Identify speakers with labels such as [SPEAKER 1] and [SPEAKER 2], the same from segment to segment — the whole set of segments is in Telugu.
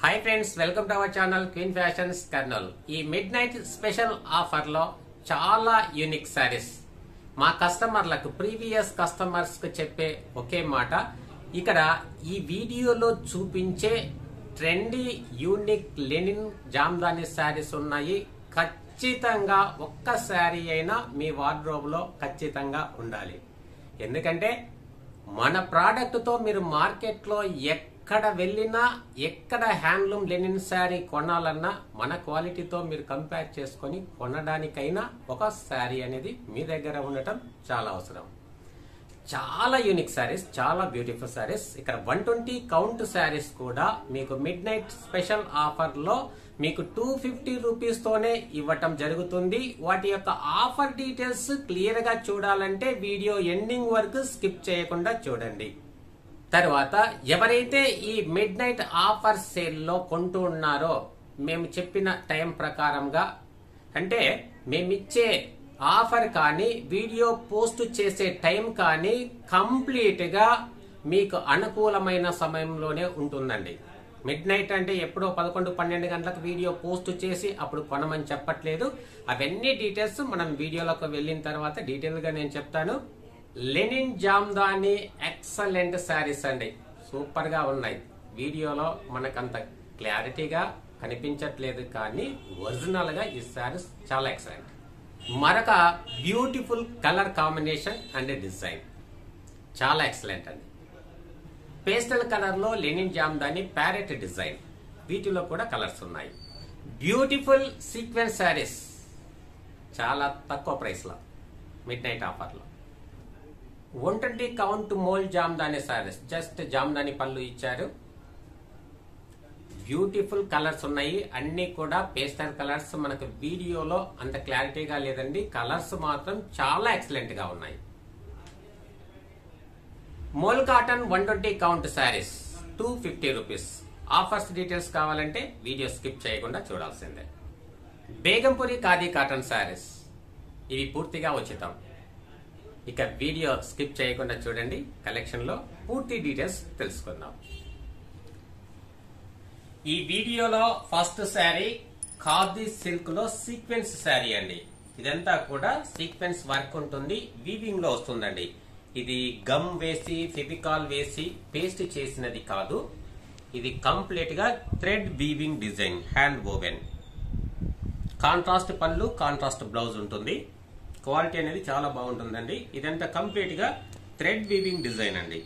[SPEAKER 1] Hi friends, welcome to our channel queen fashions Kurnool. ఈ మిడ్ నైట్ స్పెషల్ ఆఫర్ లో చాలా యూనిక్ సారీస్ మా కస్టమర్లకు, ప్రీవియస్ కస్టమర్స్ కు చెప్పే ఒకే మాట, ఇక్కడ ఈ వీడియోలో చూపించే trendy unique linen Jamdani saris ఉన్నాయి. ఖచ్చితంగా ఒక్క సారీ అయినా మీ వార్డ్రోబ్ లో ఖచ్చితంగా ఉండాలి. ఎందుకంటే మన ప్రోడక్ట్ తో మీరు మార్కెట్ లో ఎక్కడ వెళ్ళినా, ఎక్కడ హ్యాండ్లూమ్ లెనిన్ శారీ కొనాలన్నా మన క్వాలిటీతో మీరు కంపేర్ చేసుకొని కొనడానికైనా ఒక శారీ అనేది మీ దగ్గర ఉండటం చాలా అవసరం. చాలా యూనిక్ శారీస్, చాలా బ్యూటిఫుల్ శారీస్. ఇక్కడ 120 కౌంట్ శారీస్ కూడా మీకు మిడ్ నైట్ స్పెషల్ ఆఫర్ లో మీకు 250 రూపీస్ తోనే ఇవ్వటం జరుగుతుంది. వాటి యొక్క ఆఫర్ డీటెయిల్స్ క్లియర్ గా చూడాలంటే వీడియో ఎండింగ్ వరకు స్కిప్ చేయకుండా చూడండి. తర్వాత ఎవరైతే ఈ మిడ్ నైట్ ఆఫర్ సేల్ లో కొంటూ ఉన్నారో, మేము చెప్పిన టైం ప్రకారంగా, అంటే మేమిచ్చే ఆఫర్ కానీ వీడియో పోస్ట్ చేసే టైం కానీ కంప్లీట్ గా మీకు అనుకూలమైన సమయంలోనే ఉంటుందండి. మిడ్ నైట్ అంటే ఎప్పుడో 11-12 గంటలకు వీడియో పోస్ట్ చేసి అప్పుడు కొనమని చెప్పట్లేదు. అవన్నీ డీటెయిల్స్ మనం వీడియోలోకి వెళ్ళిన తర్వాత డీటెయిల్ గా నేను చెప్తాను. లెనిన్ జామ్దాని ఎక్సలెంట్ శారీస్ అండి, సూపర్ గా ఉన్నాయి. వీడియోలో మనకంత క్లారిటీగా కనిపించట్లేదు, కానీ ఒరిజినల్ గా ఈ శారీస్ చాలా ఎక్సలెంట్. మరొక beautiful colour combination and design చాలా ఎక్సలెంట్ అండి. పేస్టల్ కలర్ లో లెనిన్ జామ్దాని ప్యారెట్ డిజైన్, వీటిలో కూడా కలర్స్ ఉన్నాయి. బ్యూటిఫుల్ సీక్వెన్స్ శారీస్ చాలా తక్కువ ప్రైస్ లో మిడ్ నైట్ ఆఫర్ లో. 120 count mole Jamdani saris, just Jamdani పళ్ళు ఇచ్చారు. బ్యూటిఫుల్ కలర్స్ ఉన్నాయి, అన్ని కూడా పేస్టల్ కలర్స్. మనకు వీడియోలో అంత క్లారిటీగా లేదండి, కలర్స్ మాత్రం చాలా ఎక్సలెంట్ గా ఉన్నాయి. Mole cotton 120 count saris 250 rupees. Offers details కావాలంటే వీడియో స్కిప్ చేయకుండా చూడాల్సిందే. బేగంపురి ఖాదీ కాటన్ శారీస్, ఇవి పూర్తిగా ఉచితం. ఇక వీడియో స్కిప్ చేయకుండా చూడండి, కలెక్షన్ లో పూర్తి డీటెయిల్స్ తెలుసుకుందాం. ఈ వీడియోలో ఫస్ట్ శారీ ఖాదీ సిల్క్ లో సీక్వెన్స్ శారీ అండి. ఇదంతా కూడా సీక్వెన్స్ వర్క్ ఉంటుంది, వీవింగ్ లో వస్తుందండి. ఇది గమ్ వేసి, ఫెవికాల్ వేసి పేస్ట్ చేసినది కాదు. ఇది కంప్లీట్ గా thread weaving design, hand woven. Contrast పళ్ళు, కాంట్రాస్ట్ బ్లౌజ్ ఉంటుంది. క్వాలిటీ అనేది చాలా బాగుంటుందండి. ఇదంతా కంప్లీట్ గా థ్రెడ్ వీవింగ్ డిజైన్ అండి.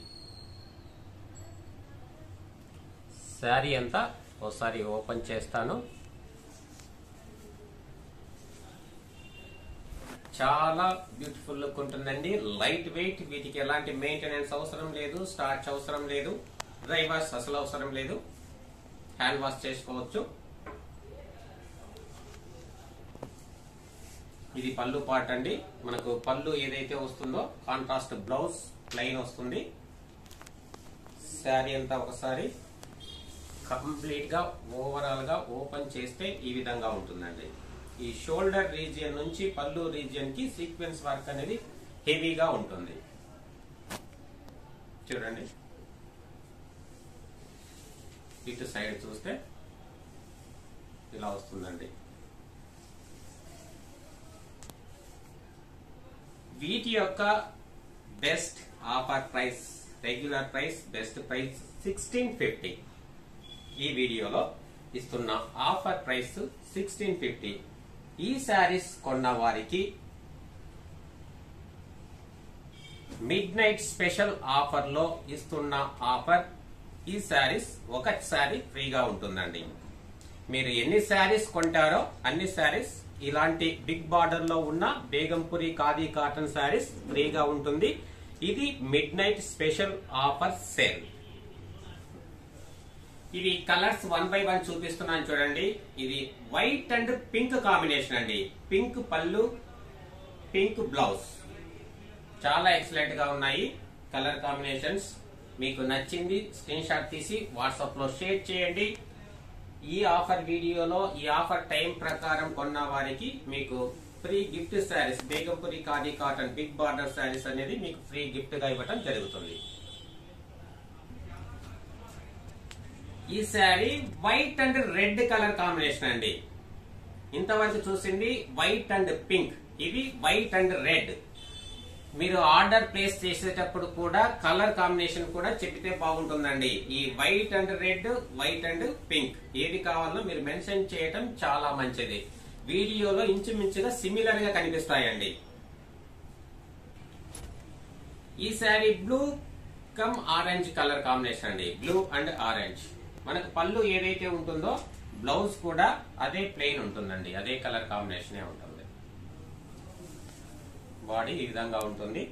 [SPEAKER 1] శారీ అంతా ఒకసారి ఓపెన్ చేస్తాను. చాలా బ్యూటిఫుల్ లుక్ ఉంటుందండి. లైట్ వెయిట్, వీటికి ఎలాంటి మెయింటెనెన్స్ అవసరం లేదు, స్టార్చ్ అవసరం లేదు, డ్రై వాష్ అసలు అవసరం లేదు, హ్యాండ్ వాష్ చేసుకోవచ్చు. ఇది పళ్ళు పార్ట్ అండి. మనకు పళ్ళు ఏదైతే వస్తుందో కాంట్రాస్ట్ బ్లౌజ్ ప్లెయిన్ వస్తుంది. శారీ అంతా ఒకసారి కంప్లీట్ గా ఓవరాల్ గా ఓపెన్ చేస్తే ఈ విధంగా ఉంటుందండి. ఈ షోల్డర్ రీజియన్ నుంచి పళ్ళు రీజియన్ కి సీక్వెన్స్ వర్క్ అనేది హెవీగా ఉంటుంది. చూడండి, ఇటు సైడ్ చూస్తే ఇలా వస్తుందండి. వీటి యొక్క best offer price, regular price, best price 1650. ఈ వీడియోలో ఇస్తున్న ఆఫర్ ప్రైస్ 1650. ఈ శారీస్ కొన్న వారికి మిడ్ నైట్ స్పెషల్ ఆఫర్ లో ఇస్తున్న ఆఫర్, ఈ శారీస్ ఒక శారీ ఫ్రీగా ఉంటుందండి. మీరు ఎన్ని శారీస్ కొంటారో అన్ని శారీస్ ఇలాంటి బిగ్ బార్డర్ లో ఉన్న బేగంపురి ఖాదీ కాటన్ శారీస్ ఫ్రీగా ఉంటుంది. ఇది mid night special offer sale. ఇవి కలర్స్ 1 by 1 చూపిస్తున్నాను చూడండి. ఇది వైట్ అండ్ పింక్ కాంబినేషన్ అండి. పింక్ పళ్ళు, పింక్ బ్లౌజ్, చాలా ఎక్సలెంట్ గా ఉన్నాయి కలర్ కాంబినేషన్స్. మీకు నచ్చింది స్క్రీన్ షాట్ తీసి వాట్సాప్ లో షేర్ చేయండి. ఈ ఆఫర్ వీడియోలో ఈ ఆఫర్ టైం ప్రకారం కొన్న వారికి మీకు free gift saris, Begampuri khadi cotton big border saris అనేది మీకు ఫ్రీ గిఫ్ట్ గా ఇవ్వడం జరుగుతుంది. ఈ sari white and red colour combination అండి. ఇంతవరకు చూసింది వైట్ అండ్ పింక్, ఇది వైట్ అండ్ రెడ్. మీరు ఆర్డర్ ప్లేస్ చేసేటప్పుడు కూడా కలర్ కాంబినేషన్ కూడా చెప్తే బాగుంటుందండి. ఈ white and red, white and pink ఏది కావాలో మీరు మెన్షన్ చేయటం చాలా మంచిది. వీడియోలో ఇంచుమించుగా సిమిలర్ గా కనిపిస్తాయండి. ఈ sari blue cum orange colour combination అండి. Blue and orange. మనకు పళ్ళు ఏదైతే ఉంటుందో బ్లౌజ్ కూడా అదే ప్లెయిన్ ఉంటుందండి, అదే కలర్ కాంబినేషన్ ఉంటుంది. బాడీ ఈ విధంగా ఉంటుంది.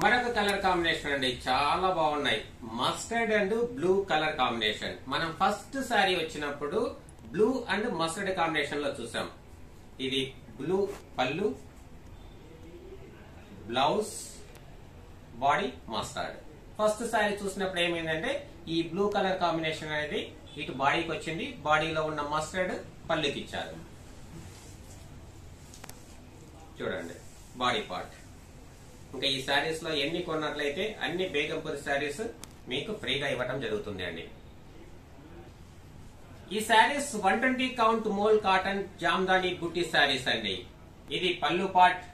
[SPEAKER 1] మరొక కలర్ కాంబినేషన్ అండి, చాలా బాగున్నాయి. Mustard and blue colour combination. మనం ఫస్ట్ శారీ వచ్చినప్పుడు బ్లూ అండ్ మస్టర్డ్ కాంబినేషన్ లో చూసాం. ఇది బ్లూ పళ్ళు, blouse, body mustard. First sari చూసినప్పుడు ఏమైందంటే ఈ బ్లూ కలర్ కాంబినేషన్ అనేది ఇటు బాడీకి వచ్చింది, బాడీలో ఉన్న మస్టర్డ్ పళ్ళుకి ఇచ్చారు. చూడండి బాడీ పార్ట్. ఇంకా ఈ శారీస్ లో ఎన్ని కొన్నట్లయితే అన్ని బేగంపూర్ శారీస్ మీకు ఫ్రీగా ఇవ్వడం జరుగుతుంది అండి. ఈ saris 120 count mole cotton Jamdani బుట్టి శారీస్ అండి. ఇది పళ్ళు పార్ట్,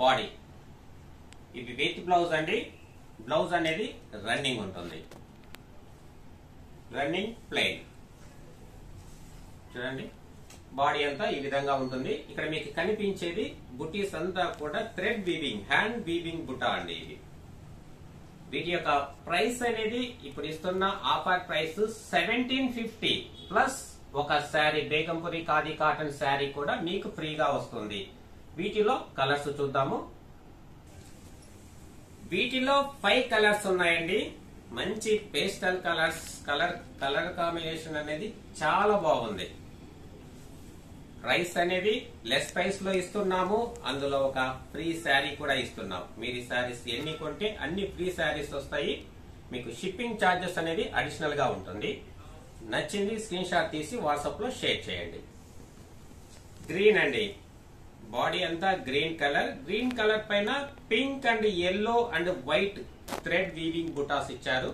[SPEAKER 1] బాడీ. ఇది విత్ బ్లౌజ్ అండి. బ్లౌజ్ అనేది రన్నింగ్ ఉంటుంది, రన్నింగ్ ప్లెయిన్. చూడండి బాడీ అంతా ఈ విధంగా ఉంటుంది. ఇక్కడ మీకు కనిపించేది బుటీస్ అంతా కూడా thread weaving, hand weaving buta అండి. ఇది వీటి యొక్క ప్రైస్ అనేది ఇప్పుడు ఇస్తున్న ఆఫర్ ప్రైస్ 1750 ప్లస్ ఒక శారీ బేగంపురి ఖాదీ కాటన్ శారీ కూడా మీకు ఫ్రీగా వస్తుంది. వీటిలో కలర్స్ చూద్దాము. వీటిలో 5 కలర్స్ ఉన్నాయండి. మంచి పేస్టల్ కలర్స్. కలర్ కాంబినేషన్ అనేది చాలా బాగుంది. ప్రైస్ అనేది లెస్ ప్రైస్ లో ఇస్తున్నాము. అందులో ఒక ఫ్రీ శారీ కూడా ఇస్తున్నాం. మీరు ఈ శారీస్ ఎన్ని కొంటే అన్ని ఫ్రీ శారీస్ వస్తాయి. మీకు షిప్పింగ్ ఛార్జెస్ అనేది అడిషనల్ గా ఉంటుంది. నచ్చింది స్క్రీన్ షాట్ తీసి వాట్సాప్ లో షేర్ చేయండి. గ్రీన్ అండి, బాడీ అంతా గ్రీన్ కలర్. గ్రీన్ కలర్ పైన pink and yellow and white thread weaving butas ఇచ్చారు.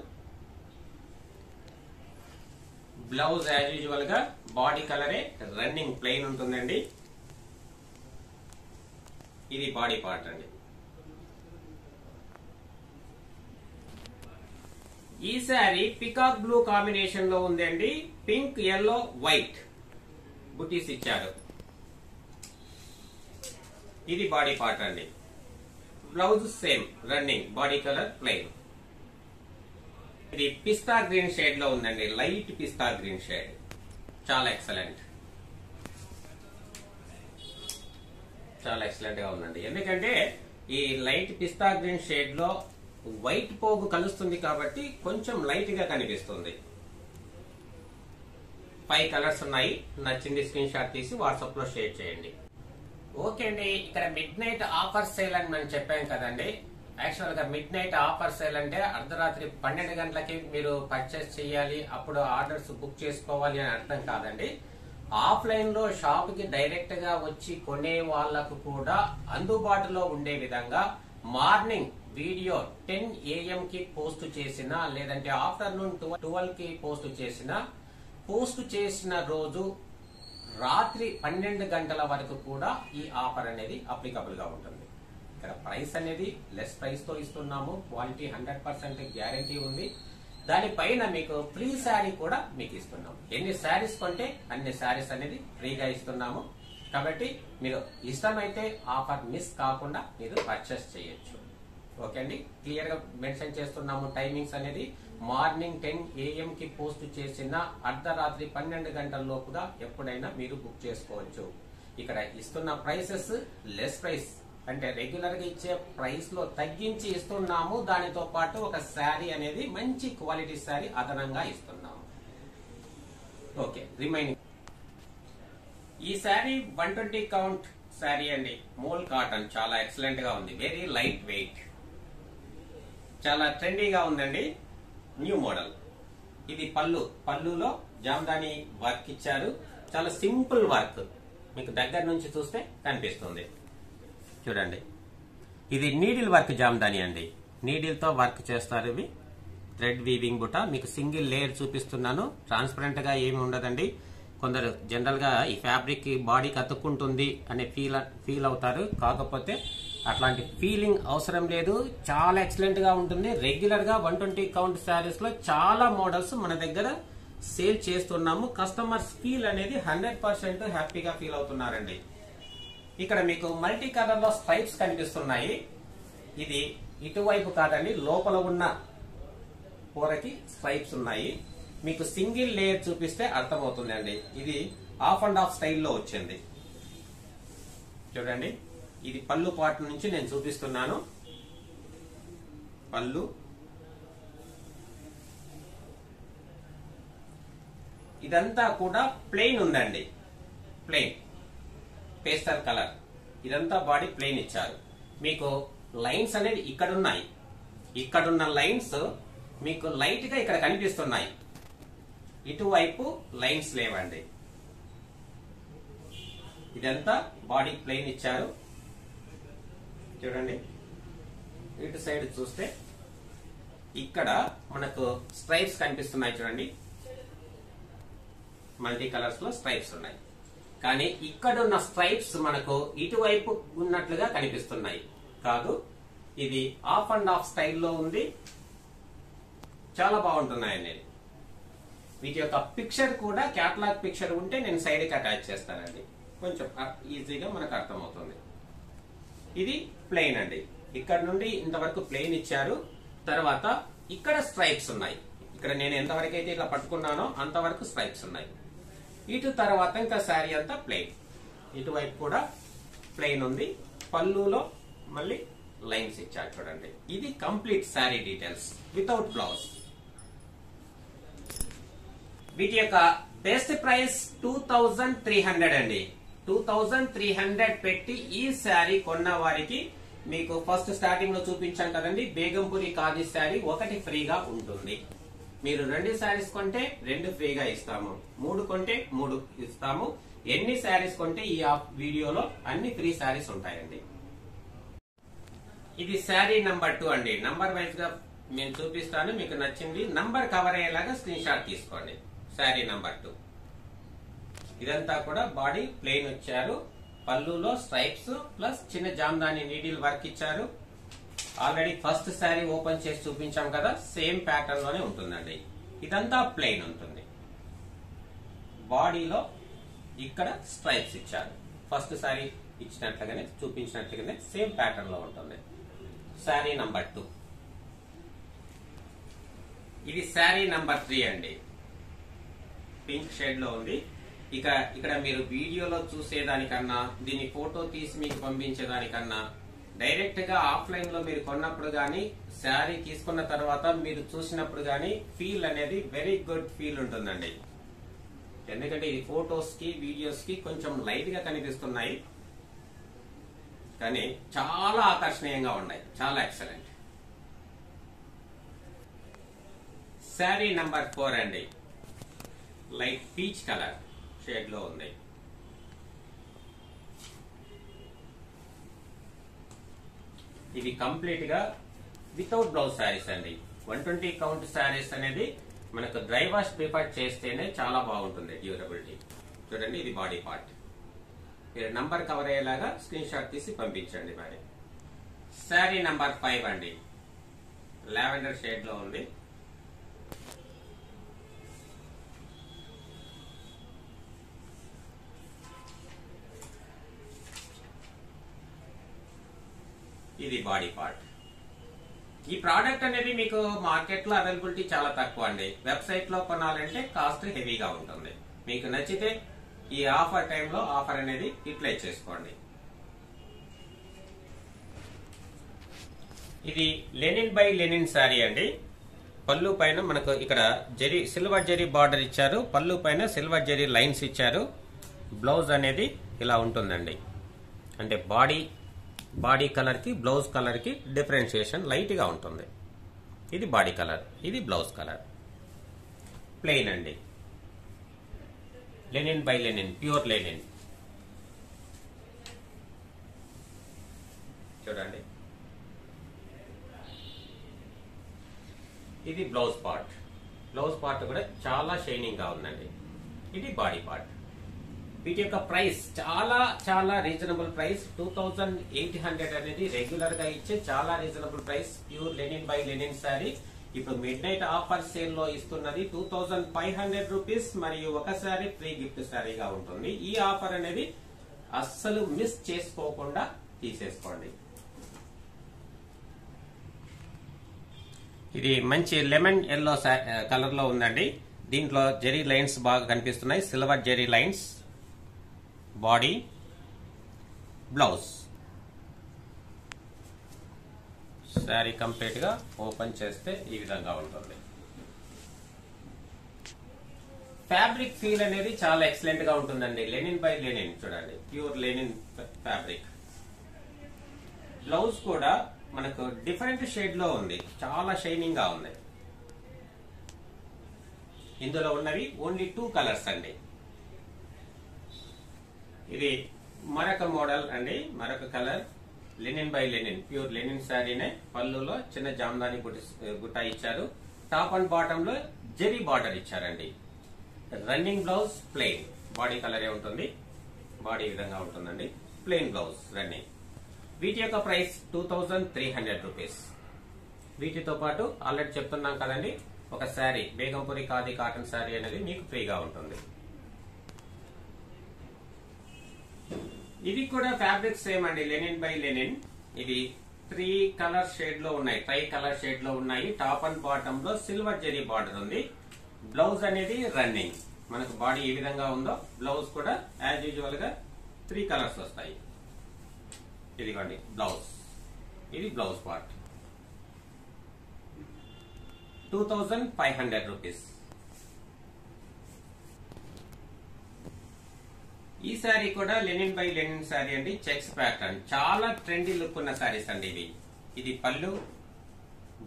[SPEAKER 1] బ్లౌజ్ యాజ్ యూజువల్ గా బాడీ కలరే రన్నింగ్ ప్లెయిన్ ఉంటుందండి. ఇది బాడీ పార్ట్ అండి. ఈ శారీ పికాక్ బ్లూ కాంబినేషన్ లో ఉందండి. పింక్, ఎల్లో, వైట్ బుటీస్ ఇచ్చారు. ఇది బాడీ పార్ట్ అండి. Blouse same running, body colour plain. ఇది పిస్తా గ్రీన్ షేడ్ లో ఉందండి. లైట్ పిస్తా గ్రీన్ షేడ్, చాలా ఎక్సలెంట్, చాలా ఎక్సలెంట్ గా ఉందండి. ఎందుకంటే ఈ లైట్ పిస్తా గ్రీన్ షేడ్ లో వైట్ పోగు కలుస్తుంది కాబట్టి కొంచెం లైట్ గా కనిపిస్తుంది. 5 కలర్స్ ఉన్నాయి. నచ్చింది స్క్రీన్ షాట్ తీసి వాట్సాప్ లో షేర్ చేయండి. ఓకే అండి, ఇక్కడ మిడ్ నైట్ ఆఫర్ సేల్ అని మనం చెప్పాం కదండి. యాక్చువల్ గా మిడ్ నైట్ ఆఫర్ సేల్ అంటే అర్ధరాత్రి 12 గంటలకి మీరు పర్చేస్ చేయాలి, అప్పుడు ఆర్డర్స్ బుక్ చేసుకోవాలి అని అర్థం కాదండి. ఆఫ్లైన్ లో షాప్ కి డైరెక్ట్ గా వచ్చి కొనే వాళ్లకు కూడా అందుబాటులో ఉండే విధంగా మార్నింగ్ వీడియో 10 AM కి పోస్ట్ చేసిన, లేదంటే ఆఫ్టర్నూన్ 12 కి పోస్ట్ చేసిన రోజు రాత్రి 12 గంటల వరకు కూడా ఈ ఆఫర్ అనేది అప్లికబుల్ గా ఉంటుంది. ఇక్కడ ప్రైస్ అనేది లెస్ ప్రైస్ తో ఇస్తున్నాము. క్వాలిటీ 100% గ్యారంటీ ఉంది. దానిపైన మీకు ఫ్రీ శారీ కూడా మీకు ఇస్తున్నాము. ఎన్ని శారీస్ కొంటే అన్ని శారీస్ అనేది ఫ్రీగా ఇస్తున్నాము. కాబట్టి మీరు ఇష్టమైతే ఆఫర్ మిస్ కాకుండా మీరు పర్చేస్ చేయొచ్చు. ఓకే అండి, క్లియర్ గా మెన్షన్ చేస్తున్నాము. టైమింగ్స్ అనేది మార్నింగ్ 10 AM కి పోస్ట్ చేసిన అర్ధరాత్రి 12 గంటల లోపుగా ఎప్పుడైనా మీరు బుక్ చేసుకోవచ్చు. ఇక్కడ ఇస్తున్న ప్రైసెస్ లెస్ ప్రైస్, అంటే రెగ్యులర్ గా ఇచ్చే ప్రైస్ లో తగ్గించి ఇస్తున్నాము. దానితో పాటు ఒక శారీ అనేది మంచి క్వాలిటీ శారీ అదనంగా ఇస్తున్నాము. ఓకే, రిమైనింగ్ ఈ శారీ 120 కౌంట్ శారీ అండి. మోల్ కాటన్, చాలా ఎక్సలెంట్ గా ఉంది. వెరీ లైట్ వెయిట్, చాలా ట్రెండీగా ఉందండి. New model. ఇది పళ్ళులో జామ్దాని వర్క్ ఇచ్చారు. చాలా సింపుల్ వర్క్, మీకు దగ్గర నుంచి చూస్తే కనిపిస్తుంది. చూడండి, ఇది నీడిల్ వర్క్ జామ్దాని అండి. నీడిల్ తో వర్క్ చేస్తారు. ఇవి థ్రెడ్ వీవింగ్ బుట్ట. మీకు సింగిల్ లేయర్ చూపిస్తున్నాను. ట్రాన్స్పరెంట్ గా ఏమి ఉండదండి. కొందరు జనరల్ గా ఈ ఫ్యాబ్రిక్ బాడీకి అతుక్కుంటుంది అనే ఫీల్ అవుతారు. కాకపోతే అట్లాంటి ఫీలింగ్ అవసరం లేదు. చాలా ఎక్సలెంట్ గా ఉంటుంది. రెగ్యులర్ గా 120 కౌంట్ శారీస్ లో చాలా మోడల్స్ మన దగ్గర సేల్ చేస్తున్నాము. కస్టమర్స్ ఫీల్ అనేది 100% హ్యాపీగా ఫీల్ అవుతున్నారండి. ఇక్కడ మీకు మల్టీ కలర్ లో స్ట్రైప్స్ కనిపిస్తున్నాయి. ఇది ఇటువైపు కాదండి, లోపల ఉన్న కూరకి స్ట్రైప్స్ ఉన్నాయి. మీకు సింగిల్ లేయర్ చూపిస్తే అర్థమవుతుంది అండి. ఇది హాఫ్ అండ్ హాఫ్ స్టైల్లో వచ్చింది. చూడండి, ఇది పళ్ళు పార్ట్ నుంచి నేను చూపిస్తున్నాను. పళ్ళు, ఇదంతా కూడా ప్లెయిన్ ఉందండి. Plain pastel colour. ఇదంతా బాడీ ప్లెయిన్ ఇచ్చారు. మీకు లైన్స్ అనేది ఇక్కడున్నాయి. ఇక్కడున్న లైన్స్ మీకు లైట్ గా ఇక్కడ కనిపిస్తున్నాయి. ఇటువైపు లైన్స్ లేవండి. ఇదంతా బాడీ ప్లెయిన్ ఇచ్చారు. చూడండి, ఇటు సైడ్ చూస్తే ఇక్కడ మనకు స్ట్రైప్స్ కనిపిస్తున్నాయి. చూడండి, మల్టీ కలర్స్ లో స్ట్రైప్స్ ఉన్నాయి. కానీ ఇక్కడున్న స్ట్రైప్స్ మనకు ఇటువైపు ఉన్నట్లుగా కనిపిస్తున్నాయి. కాదు, ఇది హాఫ్ అండ్ హాఫ్ స్టైల్లో ఉంది. చాలా బాగుంటున్నాయండి. వీటి యొక్క పిక్చర్ కూడా క్యాటలాగ్ పిక్చర్ ఉంటే నేను సైడ్ కి అటాచ్ చేస్తానండి. కొంచెం ఈజీగా మనకు అర్థమవుతుంది. ఇది ప్లెయిన్ అండి. ఇక్కడ నుండి ఇంతవరకు ప్లెయిన్ ఇచ్చారు. తర్వాత ఇక్కడ స్ట్రైప్స్ ఉన్నాయి. ఇక్కడ నేను ఎంతవరకు అయితే ఇట్లా పట్టుకున్నానో అంతవరకు స్ట్రైప్స్ ఉన్నాయి. ఇటు తర్వాత ఇంకా శారీ అంతా ప్లెయిన్. ఇటువైపు కూడా ప్లెయిన్ ఉంది. పళ్ళులో మళ్ళీ లైన్స్ ఇచ్చారు. చూడండి, ఇది complete sari details without blouse. వీటి యొక్క బెస్ట్ ప్రైస్ 2300 అండి. 2300 పెట్టి ఈ శారీ కొన్న వారికి మీకు ఫస్ట్ స్టార్టింగ్ లో చూపించాం కదండి, బేగంపూరి ఖాదీ శారీ ఒకటి ఫ్రీగా ఉంటుంది. మీరు 2 శారీస్ కొంటే 2 ఫ్రీగా ఇస్తాము. 3 కొంటే 3 ఇస్తాము. ఎన్ని శారీస్ కొంటే ఈ వీడియోలో అన్ని ఫ్రీ శారీస్ ఉంటాయండి. ఇది శారీ నంబర్ 2 అండి. నంబర్ వైజ్ గా నేను చూపిస్తాను. మీకు నచ్చింది నంబర్ కవర్ అయ్యేలాగా స్క్రీన్ షాట్ తీసుకోండి. శారీ నంబర్ 2. ఇదంతా కూడా బాడీ ప్లెయిన్ వచ్చారు. పళ్ళులో స్ట్రైప్స్ ప్లస్ చిన్న జామ్దాని నీడిల్ వర్క్ ఇచ్చారు. ఆల్రెడీ ఫస్ట్ శారీ ఓపెన్ చేసి చూపించాం కదా, సేమ్ ప్యాటర్న్ లోనే ఉంటుందండి. ఇదంతా ప్లెయిన్ ఉంటుంది. బాడీలో ఇక్కడ స్ట్రైప్స్ ఇచ్చారు. ఫస్ట్ శారీ ఇచ్చినట్లుగానే చూపించినట్లుగానే సేమ్ ప్యాటర్న్ లో ఉంటుంది. శారీ నంబర్ 2. ఇది శారీ నంబర్ 3 అండి. పింక్ షేడ్ లో ఉంది. ఇక్కడ మీరు వీడియోలో చూసేదానికన్నా దీని ఫోటో తీసి మీకు పంపించేదానికన్నా డైరెక్ట్ గా ఆఫ్లైన్ లో మీరు కొన్నప్పుడు గానీ శారీ తీసుకున్న తర్వాత మీరు చూసినప్పుడు గానీ ఫీల్ అనేది వెరీ గుడ్ ఫీల్ ఉంటుందండి. ఎందుకంటే ఇది ఫోటోస్ కి వీడియోస్ కి కొంచెం లైట్ గా కనిపిస్తున్నాయి, కానీ చాలా ఆకర్షణీయంగా ఉన్నాయి. చాలా ఎక్సలెంట్. శారీ నంబర్ 4 అండి. లైట్ పీచ్ కలర్ షేడ్ లో ఉంది. ఇది కంప్లీట్ గా వితౌట్ బ్లౌజ్ శారీస్ అండి. 120 కౌంట్ శారీస్ అనేది మనకు డ్రై వాష్ ప్రిఫర్ చేస్తేనే చాలా బాగుంటుంది డ్యూరబిలిటీ. చూడండి, ఇది బాడీ పార్ట్. మీరు నంబర్ కవర్ అయ్యేలాగా స్క్రీన్ షాట్ తీసి పంపించండి. మరి శారీ నంబర్ 5 అండి. లావెండర్ షేడ్ లో ఉంది. ఇది బాడీ పార్ట్. ఈ ప్రోడక్ట్ అనేది మీకు మార్కెట్ లో అవైలబిలిటీ చాలా తక్కువ అండి. వెబ్సైట్ లో కొనాలంటే కాస్ట్ హెవీగా ఉంటుంది. మీకు నచ్చితే ఈ ఆఫర్ టైంలో ఆఫర్ అనేది యూటిలైజ్ చేసుకోండి. ఇది లెనిన్ బై లెనిన్ శారీ అండి. పళ్ళు పైన మనకు ఇక్కడ సిల్వర్ జరీ బార్డర్ ఇచ్చారు. పళ్ళు పైన సిల్వర్ జరీ లైన్స్ ఇచ్చారు. బ్లౌజ్ అనేది ఇలా ఉంటుందండి. అంటే బాడీ కలర్ కి బ్లౌజ్ కలర్ కి డిఫరెన్షియేషన్ లైట్ గా ఉంటుంది. ఇది బాడీ కలర్, ఇది బ్లౌజ్ కలర్. ప్లెయిన్ అండి. Lenin by linen, pure Lenin. చూడండి. ఇది బ్లౌజ్ పార్ట్. బ్లౌజ్ పార్ట్ కూడా చాలా షైనింగ్ గా ఉందండి. ఇది బాడీ పార్ట్. వీటి యొక్క ప్రైస్ చాలా చాలా రీజనబుల్ ప్రైస్. 2800 అనేది రెగ్యులర్ గా ఇచ్చే చాలా reasonable price. Pure linen by Lenin sari ఇప్పుడు మిడ్ నైట్ ఆఫర్ సేల్ లో ఇస్తున్నది 2500 రూపీస్. మరియు ఒక శారీ ఫ్రీ గిఫ్ట్ శారీగా ఉంటుంది. ఈ ఆఫర్ అనేది అస్సలు మిస్ చేసుకోకుండా తీసేసుకోండి. ఇది మంచి లెమన్ ఎల్లో కలర్ లో ఉందండి. దీంట్లో జెరీ లైన్స్ బాగా కనిపిస్తున్నాయి. Silver zari lines. Body, blouse. Sari complete గా ఓపెన్ చేస్తే ఈ విధంగా ఉంటుంది. ఫ్యాబ్రిక్ ఫీల్ అనేది చాలా ఎక్సలెంట్ గా ఉంటుందండి. లెనిన్ బై లెనిన్ చూడండి. Pure linen fabric. బ్లౌజ్ కూడా మనకు డిఫరెంట్ షేడ్ లో ఉంది. చాలా షైనింగ్ గా ఉంది. ఇందులో ఉన్నవి ఓన్లీ 2 కలర్స్ అండి. ఇది మరొక మోడల్ అండి. మరొక colour linen by linen pure linen శారీనే. పళ్ళులో చిన్న జామ్దాని గుట్ట ఇచ్చారు. టాప్ అండ్ బాటమ్ లో జెరీ బార్డర్ ఇచ్చారండి. Running blouse plain. బాడీ కలరే ఉంటుంది. బాడీ ఈ విధంగా ఉంటుందండి. Plain blouse running. వీటి యొక్క ప్రైస్ 2300 రూపీస్. వీటితో పాటు ఆల్రెడీ చెప్తున్నాం కదండి, ఒక శారీ బేగంపూరి ఖాదీ కాటన్ శారీ అనేది మీకు ఫ్రీగా ఉంటుంది. ఇది కూడా ఫ్యాబ్రిక్ సేమ్ అండి. Lenin by Lenin. ఇది 3 కలర్ షేడ్ లో ఉన్నాయి. ట్రై కలర్ షేడ్ లో ఉన్నాయి. టాప్ అండ్ బాటమ్ లో సిల్వర్ జెరీ బార్డర్ ఉంది. బ్లౌజ్ అనేది రన్నింగ్. మనకు బాడీ ఏ విధంగా ఉందో బ్లౌజ్ కూడా యాజ్ యూజువల్ గా 3 కలర్స్ వస్తాయి. ఇదిగోండి బ్లౌజ్. ఇది బ్లౌజ్ పార్ట్. 2500 రూపీస్. ఈ శారీ కూడా లెనిన్ బై లెనిన్ శారీ అండి. Checks pattern. చాలా ట్రెండీ లుక్ ఉన్న శారీస్ అండి ఇవి. ఇది పళ్ళు,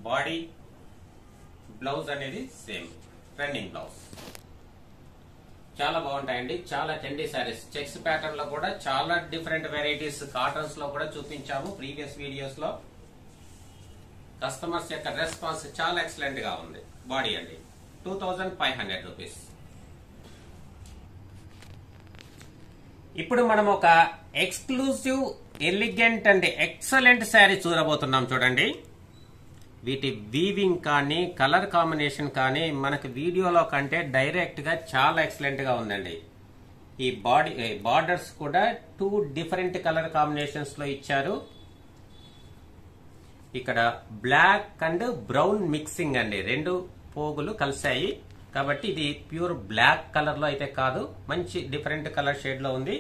[SPEAKER 1] బాడీ, బ్లౌజ్ అనేది సేమ్ రన్నింగ్ బ్లౌజ్. చాలా బాగుంటాయండి. చాలా ట్రెండీ శారీస్. చెక్స్ ప్యాటర్న్ లో కూడా చాలా డిఫరెంట్ వెరైటీస్ కాటన్స్ లో కూడా చూపించాము ప్రీవియస్ వీడియోస్ లో. కస్టమర్స్ యొక్క రెస్పాన్స్ చాలా ఎక్సలెంట్ గా ఉంది. బాడీ అండి 2500 రూపీస్. ఇప్పుడు మనం ఒక exclusive elegant and excellent sari చూడబోతున్నాం చూడండి. వీటి వీవింగ్ కానీ కలర్ కాంబినేషన్ కానీ మనకు వీడియోలో కంటే డైరెక్ట్ గా చాలా ఎక్సలెంట్ గా ఉందండి. ఈ బార్డర్స్ కూడా 2 డిఫరెంట్ కలర్ కాంబినేషన్స్ లో ఇచ్చారు. ఇక్కడ బ్లాక్ అండ్ బ్రౌన్ మిక్సింగ్ అండి. 2 పోగులు కలిసాయి కాబట్టి ఇది ప్యూర్ బ్లాక్ కలర్ లో అయితే కాదు. మంచి డిఫరెంట్ కలర్ షేడ్ లో ఉంది.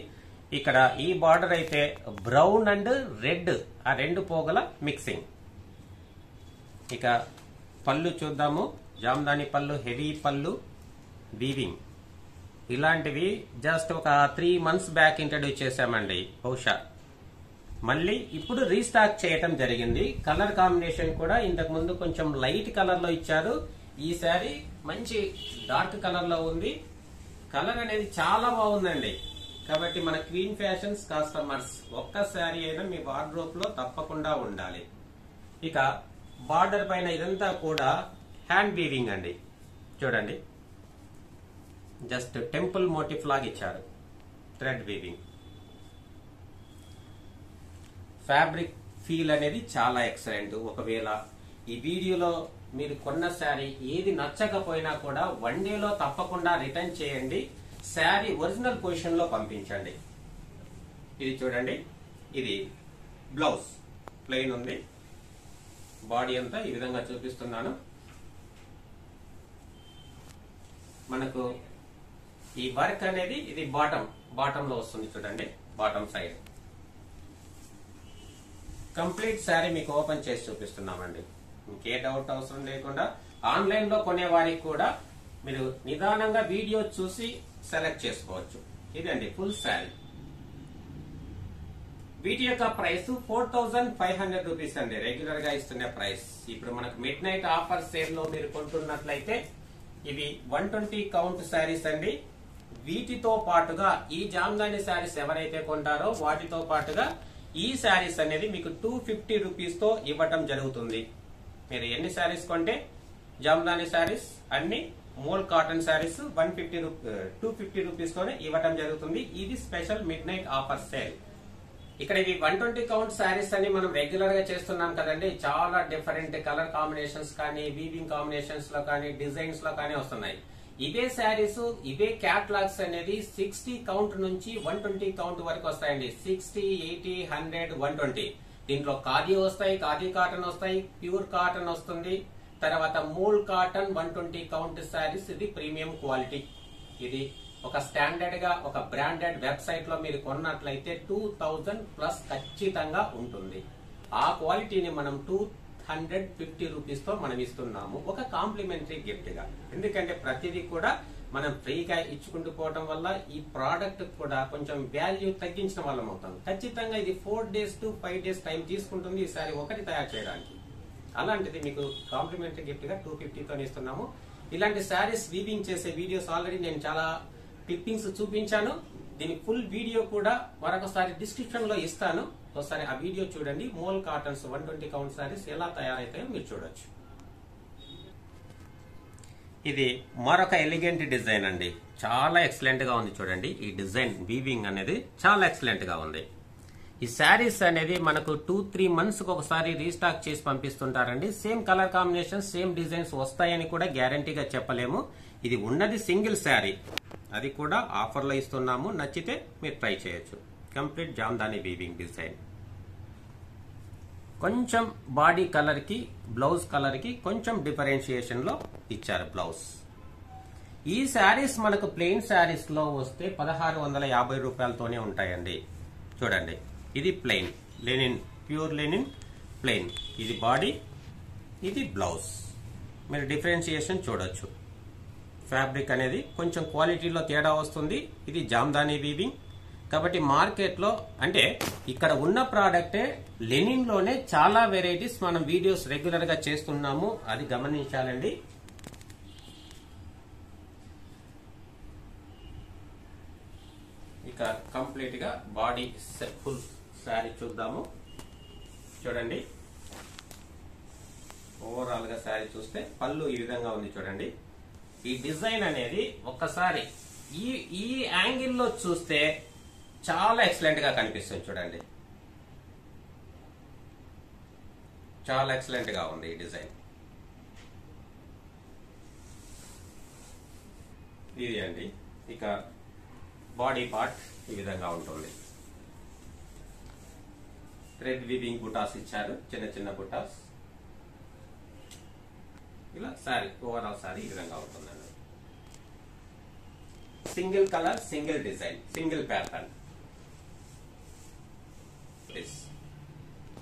[SPEAKER 1] ఇక్కడ ఈ బార్డర్ అయితే బ్రౌన్ అండ్ రెడ్, ఆ 2 పోగుల మిక్సింగ్. ఇక పళ్ళు చూద్దాము. జామ్దాని పళ్ళు, హెవీ పళ్ళు, వీవింగ్. ఇలాంటివి జస్ట్ ఒక 3 months బ్యాక్ ఇంట్రడ్యూస్ చేశామండి బహుశా. మళ్ళీ ఇప్పుడు రీస్టాక్ చేయటం జరిగింది. కలర్ కాంబినేషన్ కూడా ఇంతకు ముందు కొంచెం లైట్ కలర్ లో ఇచ్చారు. ఈ శారీ మంచి డార్క్ కలర్ లో ఉంది. కలర్ అనేది చాలా బాగుందండి. కాబట్టి మన క్వీన్ ఫ్యాషన్స్ కస్టమర్స్ ఒక్క శారీ అయినా మీ వార్డ్రోబ్ లో తప్పకుండా ఉండాలి. ఇక బార్డర్ పైన ఇదంతా కూడా హ్యాండ్ వీవింగ్ అండి. చూడండి, జస్ట్ టెంపుల్ మోటిఫ్ లాగా ఇచ్చారు. Thread weaving. ఫ్యాబ్రిక్ ఫీల్ అనేది చాలా ఎక్సలెంట్. ఒకవేళ ఈ వీడియోలో మీరు కొన్న శారీ ఏది నచ్చకపోయినా కూడా 1 డేలో తప్పకుండా రిటర్న్ చేయండి. శారీ ఒరిజినల్ పొజిషన్ లో పంపించండి. ఇది చూడండి, ఇది బ్లౌజ్ ప్లెయిన్ ఉంది. బాడీ అంతా ఈ విధంగా చూపిస్తున్నాను. మనకు ఈ వర్క్ అనేది ఇది బాటమ్ లో వస్తుంది చూడండి. బాటమ్ సైడ్ కంప్లీట్ శారీ మీకు ఓపెన్ చేసి చూపిస్తున్నామండి. ఇంకే డౌట్ అవసరం లేకుండా ఆన్లైన్ లో కొనే వారికి కూడా మీరు నిదానంగా వీడియో చూసి సెలెక్ట్ చేసుకోవచ్చు. ఇదండి ఫుల్ శారీ. వీటి యొక్క ప్రైస్ 4500 రూపీస్ అండి. రెగ్యులర్ గా ఇస్తున్న ప్రైస్. ఇప్పుడు మనకు మిడ్ నైట్ ఆఫర్ సేల్ లో మీరు కొంటున్నట్లయితే ఇవి 120 కౌంట్ శారీస్ అండి. వీటితో పాటుగా ఈ జామ్దాని శారీస్ ఎవరైతే కొంటారో వాటితో పాటుగా ఈ శారీస్ అనేది మీకు 250 రూపీస్ తో ఇవ్వటం జరుగుతుంది. మీరు ఎన్ని శారీస్ కొంటే జామ్దాని శారీస్ అన్ని మోల్ కాటన్ శారీస్ 250 రూపీస్ తోనే ఇవ్వటం జరుగుతుంది. ఇది special mid night offer sale. ఇక్కడ ఇవి 120 కౌంట్ శారీస్ అని మనం రెగ్యులర్ గా చేస్తున్నాం కదండి. చాలా డిఫరెంట్ కలర్ కాంబినేషన్స్ కానీ వీవింగ్ కాంబినేషన్స్ లో కానీ డిజైన్స్ లో కానీ వస్తున్నాయి. ఇవే శారీస్ ఇవే క్యాటలాగ్స్ అనేది 60 కౌంట్ నుంచి 120 కౌంట్ వరకు వస్తాయండి. 60, 80, 100, 120. దీంట్లో ఖాదీ వస్తాయి, ఖాదీ కాటన్ వస్తాయి, ప్యూర్ కాటన్ వస్తుంది. తర్వాత మూల్ కాటన్ 120 కౌంట్ శారీస్. ఇది ప్రీమియం క్వాలిటీ. ఇది ఒక స్టాండర్డ్ గా ఒక బ్రాండెడ్ వెబ్సైట్ లో మీరు కొన్నట్లయితే 2000 ప్లస్ ఖచ్చితంగా ఉంటుంది. ఆ క్వాలిటీని మనం 250 రూపీస్ తో మనం ఇస్తున్నాము ఒక కాంప్లిమెంటరీ గిఫ్ట్ గా. ఎందుకంటే ప్రతిదీ కూడా మనం ఫ్రీగా ఇచ్చుకుంటూ పోవడం వల్ల ఈ ప్రోడక్ట్ కూడా కొంచెం వాల్యూ తగ్గించిన వాళ్ళం అవుతాం. ఖచ్చితంగా ఇది 4 days to 5 days టైం తీసుకుంటుంది ఈ సారీ ఒకటి తయారు చేయడానికి. అలాంటిది మీకు కాంప్లిమెంటరీ గిఫ్ట్ గా 250 తో ఇస్తున్నాము. ఇలాంటి శారీస్ వీవింగ్ చేసే వీడియోస్ ఆల్రెడీ నేను చాలా క్లిప్పింగ్స్ చూపించాను. దీని ఫుల్ వీడియో కూడా మరొకసారి డిస్క్రిప్షన్ లో ఇస్తాను. ఒకసారి ఆ వీడియో చూడండి. మోల్ కాటన్స్ 120 కౌంట్ శారీస్ ఎలా తయారైతాయో మీరు చూడొచ్చు. ఇది మరొక ఎలిగెంట్ డిజైన్ అండి. చాలా ఎక్సలెంట్ గా ఉంది చూడండి. ఈ డిజైన్ వీవింగ్ అనేది చాలా ఎక్సలెంట్ గా ఉంది. ఈ శారీస్ అనేది మనకు 2-3 మంత్స్ కి ఒకసారి రీస్టాక్ చేసి పంపిస్తుంటారండి. Same colour combination same designs వస్తాయని కూడా గ్యారంటీగా చెప్పలేము. ఇది ఉన్నది సింగిల్ శారీ, అది కూడా ఆఫర్ లో ఇస్తున్నాము. నచ్చితే మీరు ట్రై చేయొచ్చు. Complete Jamdani weaving design. కొంచెం బాడీ కలర్ కి బ్లౌజ్ కలర్ కి కొంచెం డిఫరెన్షియేషన్ లో ఇచ్చారు బ్లౌజ్. ఈ శారీస్ మనకు ప్లెయిన్ శారీస్ లో వస్తే 1650 రూపాయలతోనే ఉంటాయండి. చూడండి, ఇది plain linen, pure linen plain. ఇది బాడీ, ఇది బ్లౌజ్. మీరు డిఫరెన్షియేషన్ చూడొచ్చు. ఫ్యాబ్రిక్ అనేది కొంచెం క్వాలిటీలో తేడా వస్తుంది. ఇది జామ్దాని వీవింగ్ కాబట్టి మార్కెట్ లో అంటే ఇక్కడ ఉన్న ప్రోడక్టే లెనిన్ లోనే చాలా వెరైటీస్ మనం వీడియోస్ రెగ్యులర్ గా చేస్తున్నాము. అది గమనించాలండి. ఇక కంప్లీట్ గా బాడీ ఫుల్ శారీ చూద్దాము. చూడండి, ఓవరాల్ గా శారీ చూస్తే పళ్ళు ఈ విధంగా ఉంది చూడండి. ఈ డిజైన్ అనేది ఒక్కసారి ఈ యాంగిల్లో చూస్తే చాలా ఎక్సలెంట్ గా కనిపిస్తుంది చూడండి. చాలా ఎక్సలెంట్ గా ఉంది ఈ డిజైన్. ఇది అండి. ఇక బాడీ పార్ట్ ఈ విధంగా ఉంటుంది. థ్రెడ్ వీవింగ్ బుటాస్ ఇచ్చారు, చిన్న చిన్న బుటాస్. ఇలా సారీ ఓవరాల్ సారీ ఈ విధంగా ఉంటుందండి. Single colour, single design, single pattern.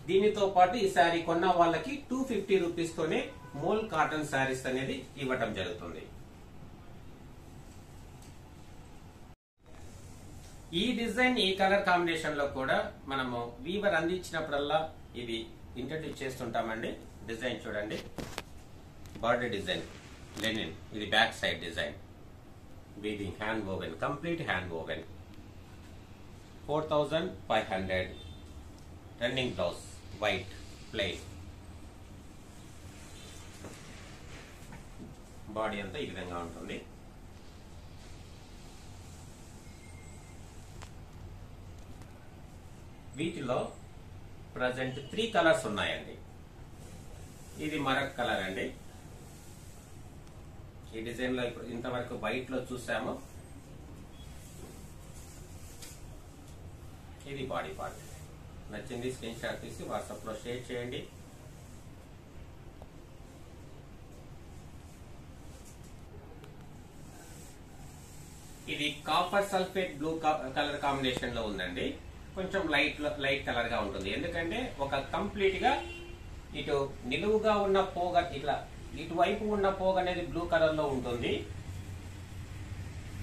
[SPEAKER 1] దీనితో పాటు ఈ శారీ కొన్న వాళ్ళకి 250 రూపీస్ తోనే మోల్ కాటన్ శారీస్ అనేది ఇవ్వటం జరుగుతుంది. ఈ డిజైన్ ఈ కలర్ కాంబినేషన్ లో కూడా మనము వీవర్ అందించినప్పుడల్లా ఇవి ఇంట్రడ్యూస్ చేస్తుంటామండి. డిజైన్ చూడండి, బార్డీ డిజైన్ లెనిన్. ఇది back side design weaving hand woven, complete hand woven. 4500. Running blouse white plain. Body అంతా ఈ విధంగా ఉంటుంది. వీటిలో ప్రజెంట్ 3 కలర్స్ ఉన్నాయండి. ఇది మరొక కలర్ అండి. ఈ డిజైన్ లో ఇంతవరకు వైట్ లో చూసాము. ఇది బాడీ పార్ట్. నచ్చింది స్క్రీన్ షాట్ తీసి వాట్సాప్ లో షేర్ చేయండి. ఇది copper sulphate blue colour combination లో ఉందండి. కొంచెం లైట్ కలర్ గా ఉంటుంది. ఎందుకంటే ఒక కంప్లీట్ గా ఇటు నిలువుగా ఉన్న పోగ, ఇట్లా ఇటువైపు ఉన్న పోగ అనేది బ్లూ కలర్ లో ఉంటుంది.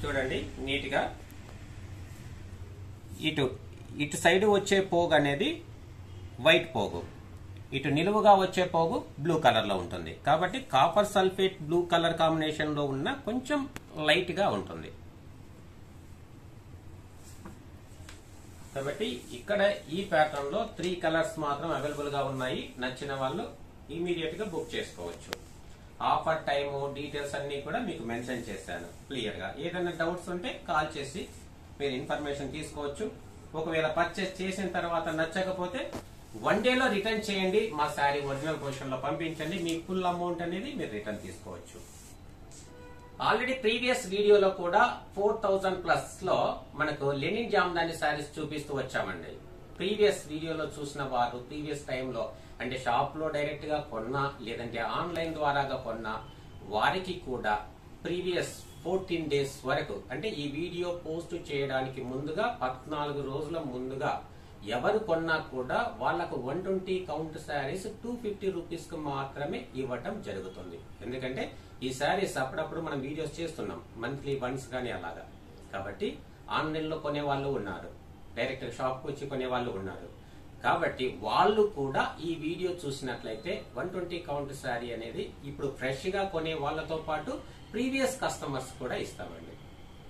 [SPEAKER 1] చూడండి నీట్ గా. ఇటు సైడ్ వచ్చే పోగు అనేది వైట్ పోగు, ఇటు నిలువుగా వచ్చే పోగు బ్లూ కలర్ లో ఉంటుంది. కాబట్టి copper sulphate blue colour combination లో ఉన్న కొంచెం లైట్ గా ఉంటుంది. కాబట్టి ఇక్కడ ఈ ప్యాటర్న్ లో 3 కలర్స్ మాత్రం అవైలబుల్ గా ఉన్నాయి. నచ్చిన వాళ్ళు ఇమీడియట్ గా బుక్ చేసుకోవచ్చు. ఆఫర్ టైము డీటెయిల్స్ అన్ని కూడా మీకు మెన్షన్ చేశాను క్లియర్ గా. ఏదైనా డౌట్స్ ఉంటే కాల్ చేసి మీరు ఇన్ఫర్మేషన్ తీసుకోవచ్చు. ఒకవేళ పర్చేస్ చేసిన తర్వాత నచ్చకపోతే 1 డేలో రిటర్న్ చేయండి. మా శారీ ఒరిజినల్ పొజిషన్ లో పంపించండి. మీ ఫుల్ అమౌంట్ అనేది మీరు రిటర్న్ తీసుకోవచ్చు. ఆల్రెడీ ప్రీవియస్ వీడియోలో కూడా 4000 ప్లస్ లో మనకు లెనిన్ జామ్దాని శారీస్ చూపిస్తూ వచ్చామండి. ప్రీవియస్ వీడియోలో చూసిన వారు ప్రీవియస్ టైంలో అంటే షాప్ లో డైరెక్ట్ గా కొన్నా లేదంటే ఆన్లైన్ ద్వారాగా కొన్నా వారికి కూడా ప్రీవియస్ 14 డేస్ వరకు అంటే ఈ వీడియో పోస్ట్ చేయడానికి ముందుగా 14 రోజుల ముందుగా ఎవరు కొన్నా కూడా వాళ్లకు 120 కౌంట్ శారీస్ 250 రూపీస్ కు మాత్రమే ఇవ్వటం జరుగుతుంది. ఎందుకంటే ఈ శారీస్ అప్పుడప్పుడు మనం వీడియోస్ చేస్తున్నాం మంత్లీ వన్స్ గానీ అలాగా. కాబట్టి ఆన్లైన్ లో కొనే వాళ్ళు ఉన్నారు, డైరెక్ట్ షాప్ కు వచ్చి కొనే వాళ్ళు ఉన్నారు. కాబట్టి వాళ్ళు కూడా ఈ వీడియో చూసినట్లయితే 120 కౌంట్ శారీ అనేది ఇప్పుడు ఫ్రెష్ గా కొనే వాళ్ళతో పాటు ప్రీవియస్ కస్టమర్స్ కూడా ఇస్తామండి.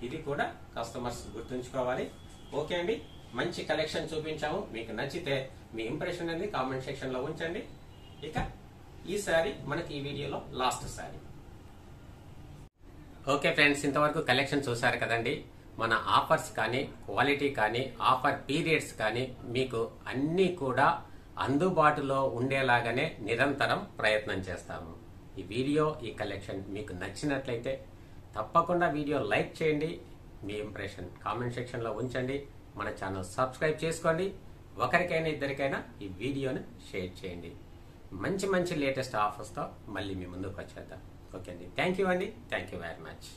[SPEAKER 1] ఇది కూడా కస్టమర్స్ గుర్తుంచుకోవాలి. ఓకే అండి, మంచి కలెక్షన్ చూపించాము. మీకు నచ్చితే మీ ఇంప్రెషన్ అనేది కామెంట్ సెక్షన్ లో ఉంచండి. ఇక ఈ శారీ మనకి ఈ వీడియోలో లాస్ట్ శారీ. ఓకే ఫ్రెండ్స్, ఇంతవరకు కలెక్షన్ చూసారు కదండి. మన ఆఫర్స్ కానీ క్వాలిటీ కానీ ఆఫర్ పీరియడ్స్ కానీ మీకు అన్నీ కూడా అందుబాటులో ఉండేలాగానే నిరంతరం ప్రయత్నం చేస్తాము. ఈ వీడియో ఈ కలెక్షన్ మీకు నచ్చినట్లయితే తప్పకుండా వీడియో లైక్ చేయండి. మీ ఇంప్రెషన్ కామెంట్ సెక్షన్ లో ఉంచండి. మన ఛానల్ సబ్స్క్రైబ్ చేసుకోండి. ఒకరికైనా ఇద్దరికైనా ఈ వీడియోని షేర్ చేయండి. మంచి మంచి లేటెస్ట్ ఆఫర్స్తో మళ్ళీ మీ ముందుకు వచ్చేద్దాం. ఓకే అండి, థ్యాంక్ యూ అండి, థ్యాంక్ యూ వెరీ మచ్.